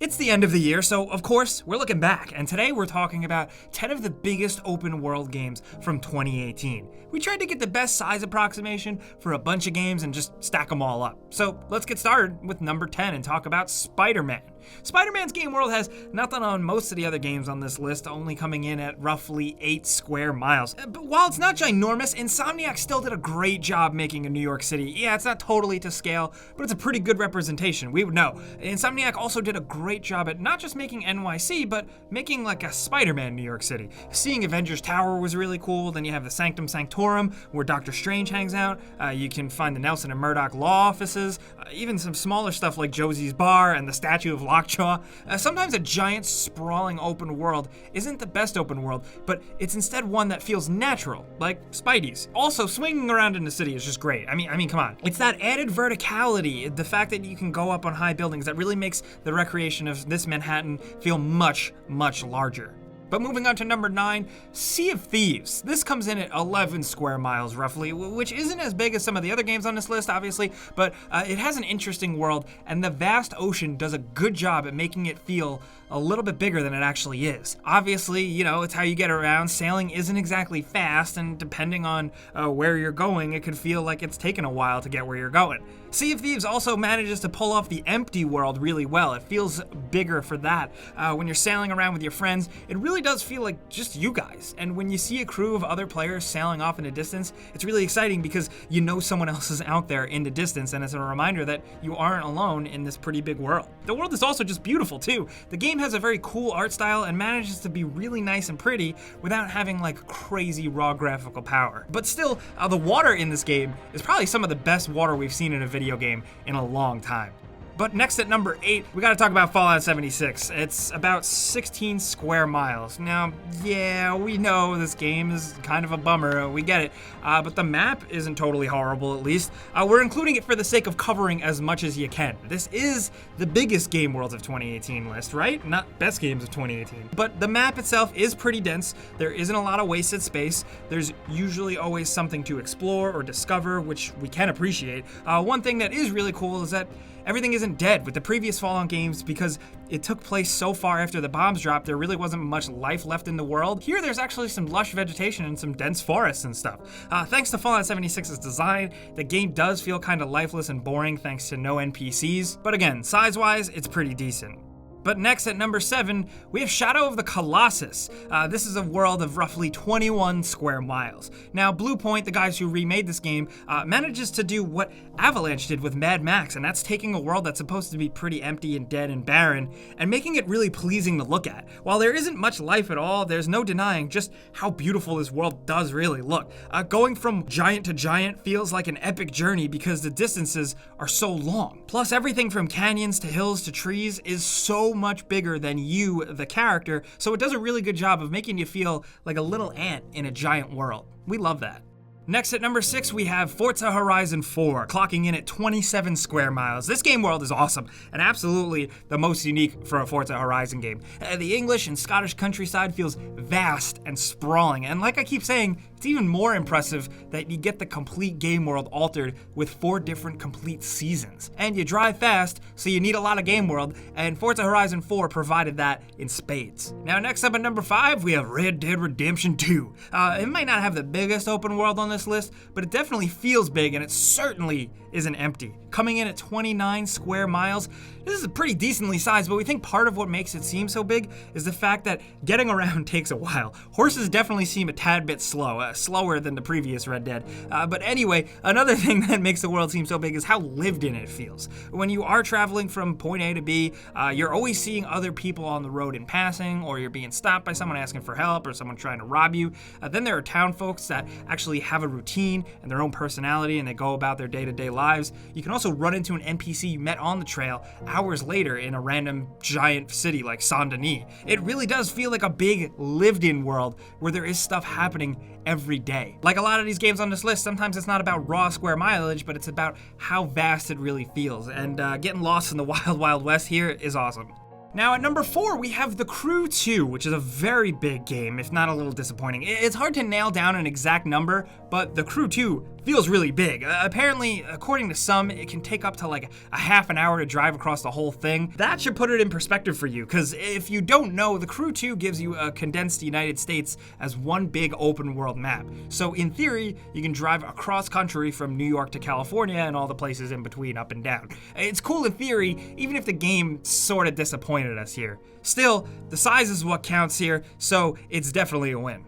It's the end of the year, so of course, we're looking back, and today we're talking about 10 of the biggest open world games from 2018. We tried to get the best size approximation for a bunch of games and just stack them all up. So let's get started with number 10 and talk about SpiderMan. SpiderMan's game world has nothing on most of the other games on this list, only coming in at roughly 8 square miles. But while it's not ginormous, Insomniac still did a great job making a New York City. Yeah, it's not totally to scale, but it's a pretty good representation. We would know. Insomniac also did a great job at not just making NYC, but making like a Spider-Man New York City. Seeing Avengers Tower was really cool. Then you have the Sanctum Sanctorum, where Doctor Strange hangs out. You can find the Nelson and Murdoch law offices, even some smaller stuff like Josie's Bar and the statue of Lockjaw. Sometimes a giant, sprawling open world isn't the best open world, but it's instead one that feels natural, like Spidey's. Also, swinging around in the city is just great. I mean, come on. It's that added verticality, the fact that you can go up on high buildings, that really makes the recreation of this Manhattan feel much, much larger. But moving on to number 9, Sea of Thieves. This comes in at 11 square miles roughly, which isn't as big as some of the other games on this list, obviously, but it has an interesting world, and the vast ocean does a good job at making it feel a little bit bigger than it actually is. Obviously, you know, it's how you get around. Sailing isn't exactly fast, and depending on where you're going, it could feel like it's taken a while to get where you're going. Sea of Thieves also manages to pull off the empty world really well. It feels bigger for that. When you're sailing around with your friends, it really does feel like just you guys. And when you see a crew of other players sailing off in the distance, it's really exciting because you know someone else is out there in the distance, and it's a reminder that you aren't alone in this pretty big world. The world is also just beautiful too. The game has a very cool art style and manages to be really nice and pretty without having like crazy raw graphical power. But still, the water in this game is probably some of the best water we've seen in a video game in a long time. But next at number 8, we gotta talk about Fallout 76. It's about 16 square miles. Now, yeah, we know this game is kind of a bummer, we get it, but the map isn't totally horrible at least. We're including it for the sake of covering as much as you can. This is the biggest game worlds of 2018 list, right? Not best games of 2018. But the map itself is pretty dense. There isn't a lot of wasted space. There's usually always something to explore or discover, which we can appreciate. One thing that is really cool is that everything isn't dead with the previous Fallout games because it took place so far after the bombs dropped, there really wasn't much life left in the world. Here, there's actually some lush vegetation and some dense forests and stuff. Thanks to Fallout 76's design, the game does feel kind of lifeless and boring thanks to no NPCs. But again, size-wise, it's pretty decent. But next at number 7, we have Shadow of the Colossus. This is a world of roughly 21 square miles. Now, Bluepoint, the guys who remade this game, manages to do what Avalanche did with Mad Max, and that's taking a world that's supposed to be pretty empty and dead and barren, and making it really pleasing to look at. While there isn't much life at all, there's no denying just how beautiful this world does really look. Going from giant to giant feels like an epic journey because the distances are so long. Plus, everything from canyons to hills to trees is so much bigger than you, the character, so it does a really good job of making you feel like a little ant in a giant world. We love that. Next at number 6, we have Forza Horizon 4, clocking in at 27 square miles. This game world is awesome, and absolutely the most unique for a Forza Horizon game. The English and Scottish countryside feels vast and sprawling, and like I keep saying, it's even more impressive that you get the complete game world altered with 4 different complete seasons. And you drive fast, so you need a lot of game world, and Forza Horizon 4 provided that in spades. Now next up at number 5, we have Red Dead Redemption 2. It might not have the biggest open world on this list, but it definitely feels big, and it certainly isn't empty. Coming in at 29 square miles, this is pretty decently sized, but we think part of what makes it seem so big is the fact that getting around takes a while. Horses definitely seem a tad bit slow, slower than the previous Red Dead. But anyway, another thing that makes the world seem so big is how lived in it feels. When you are traveling from point A to B, you're always seeing other people on the road in passing, or you're being stopped by someone asking for help, or someone trying to rob you. Then there are town folks that actually have a routine and their own personality, and they go about their day-to-day lives. You can also run into an NPC you met on the trail hours later in a random giant city like Saint-Denis. It really does feel like a big lived-in world where there is stuff happening every day. Like a lot of these games on this list, sometimes it's not about raw square mileage, but it's about how vast it really feels. And getting lost in the wild, wild west here is awesome. Now at number 4, we have The Crew 2, which is a very big game, if not a little disappointing. It's hard to nail down an exact number, but The Crew 2 feels really big. Apparently, according to some, it can take up to like a half an hour to drive across the whole thing. That should put it in perspective for you, because if you don't know, The Crew 2 gives you a condensed United States as one big open world map. So in theory, you can drive across country from New York to California and all the places in between, up and down. It's cool in theory, even if the game sort of disappointed us here. Still, the size is what counts here, so it's definitely a win.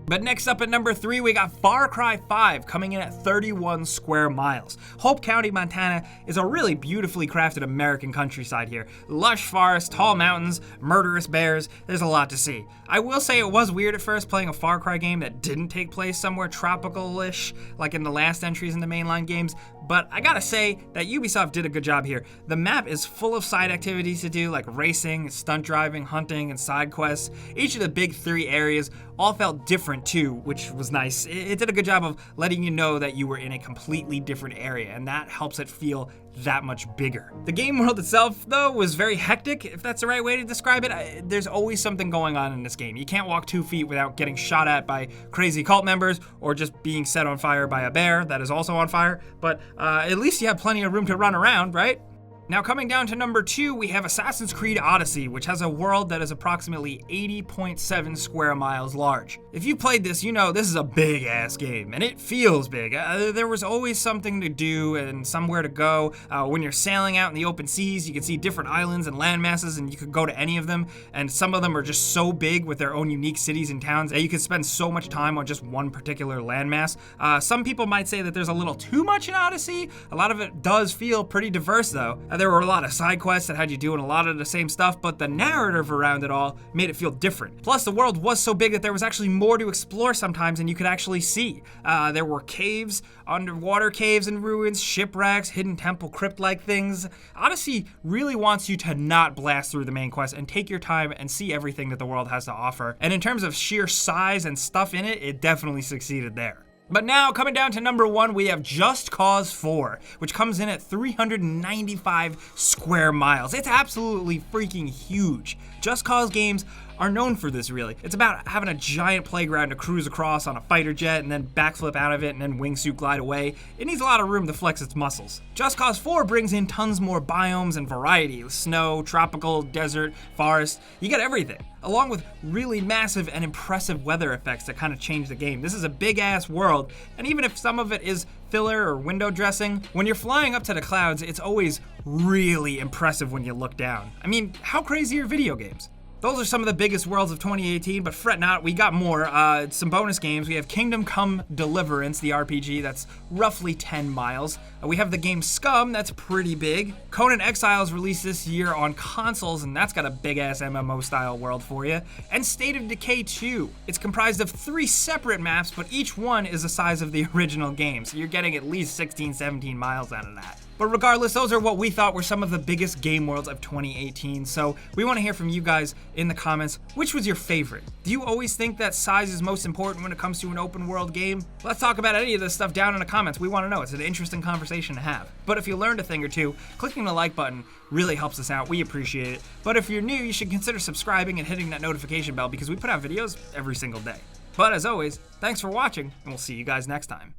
But next up at number 3, we got Far Cry 5 coming in at 31 square miles. Hope County, Montana is a really beautifully crafted American countryside here. Lush forests, tall mountains, murderous bears, there's a lot to see. I will say it was weird at first playing a Far Cry game that didn't take place somewhere tropical-ish, like in the last entries in the mainline games, but I gotta say that Ubisoft did a good job here. The map is full of side activities to do, like racing, stunt driving, hunting, and side quests. Each of the big 3 areas all felt different too, which was nice. It did a good job of letting you know that you were in a completely different area, and that helps it feel that much bigger. The game world itself, though, was very hectic, if that's the right way to describe it. There's always something going on in this game. You can't walk 2 feet without getting shot at by crazy cult members or just being set on fire by a bear that is also on fire, but at least you have plenty of room to run around, right? Now coming down to number 2, we have Assassin's Creed Odyssey, which has a world that is approximately 80.7 square miles large. If you played this, you know this is a big ass game, and it feels big. There was always something to do and somewhere to go. When you're sailing out in the open seas, you can see different islands and land masses, and you could go to any of them, and some of them are just so big with their own unique cities and towns that you could spend so much time on just one particular landmass. Some people might say that there's a little too much in Odyssey. A lot of it does feel pretty diverse though. There were a lot of side quests that had you doing a lot of the same stuff, but the narrative around it all made it feel different. Plus, the world was so big that there was actually more to explore sometimes than you could actually see. There were caves, underwater caves and ruins, shipwrecks, hidden temple crypt-like things. Odyssey really wants you to not blast through the main quest and take your time and see everything that the world has to offer. And in terms of sheer size and stuff in it, it definitely succeeded there. But now, coming down to number 1, we have Just Cause 4, which comes in at 395 square miles. It's absolutely freaking huge. Just Cause games are known for this, really. It's about having a giant playground to cruise across on a fighter jet and then backflip out of it and then wingsuit glide away. It needs a lot of room to flex its muscles. Just Cause 4 brings in tons more biomes and variety. Snow, tropical, desert, forest, you get everything. Along with really massive and impressive weather effects that kind of change the game. This is a big ass world, and even if some of it is filler or window dressing, when you're flying up to the clouds, it's always really impressive when you look down. I mean, how crazy are video games? Those are some of the biggest worlds of 2018, but fret not, we got more. Some bonus games. We have Kingdom Come Deliverance, the RPG, that's roughly 10 miles. We have the game Scum, that's pretty big. Conan Exiles released this year on consoles, and that's got a big-ass MMO-style world for you. And State of Decay 2. It's comprised of 3 separate maps, but each one is the size of the original game, so you're getting at least 16, 17 miles out of that. But regardless, those are what we thought were some of the biggest game worlds of 2018, so we want to hear from you guys in the comments. Which was your favorite? Do you always think that size is most important when it comes to an open world game? Let's talk about any of this stuff down in the comments. We want to know. It's an interesting conversation to have. But if you learned a thing or two, clicking the like button really helps us out. We appreciate it. But if you're new, you should consider subscribing and hitting that notification bell because we put out videos every single day. But as always, thanks for watching, and we'll see you guys next time.